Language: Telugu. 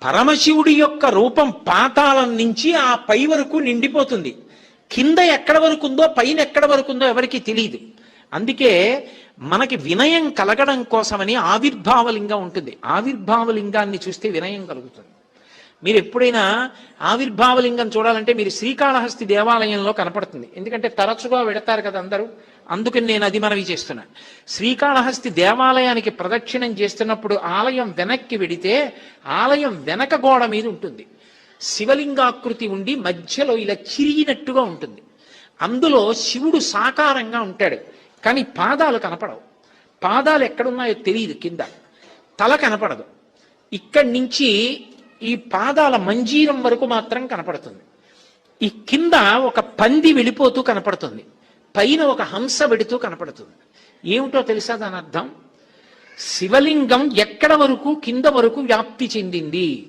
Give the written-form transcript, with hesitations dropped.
పరమశివుడి యొక్క రూపం పాతాళం నుంచి ఆ పై వరకు నిండిపోతుంది. కింద ఎక్కడ వరకు ఉందో పైన ఎక్కడ వరకు ఉందో ఎవరికి తెలియదు. అందుకే మనకి వినయం కలగడం కోసమని ఆవిర్భావలింగం ఉంటుంది. ఆవిర్భావలింగాన్ని చూస్తే వినయం కలుగుతుంది. మీరు ఎప్పుడైనా ఆవిర్భావలింగం చూడాలంటే మీరు శ్రీకాళహస్తి దేవాలయంలో కనపడుతుంది. ఎందుకంటే తరచుగా వెడతారు కదా అందరూ, అందుకని నేను అది మనవి చేస్తున్నాను. శ్రీకాళహస్తి దేవాలయానికి ప్రదక్షిణం చేస్తున్నప్పుడు ఆలయం వెనక్కి వెడితే ఆలయం వెనక గోడ మీద ఉంటుంది. శివలింగాకృతి ఉండి మధ్యలో ఇలా చిరిగినట్టుగా ఉంటుంది. అందులో శివుడు సాకారంగా ఉంటాడు, కానీ పాదాలు కనపడవు. పాదాలు ఎక్కడున్నాయో తెలియదు. కింద తల కనపడదు. ఇక్కడి నుంచి ఈ పాదాల మంజీరం వరకు మాత్రం కనపడుతుంది. ఈ కింద ఒక పంది వెళ్ళిపోతూ కనపడుతుంది, పైన ఒక హంస వెడుతూ కనపడుతుంది. ఏమిటో తెలుసా దాని అర్థం? శివలింగం ఎక్కడ వరకు కింద వరకు వ్యాప్తి చెందింది.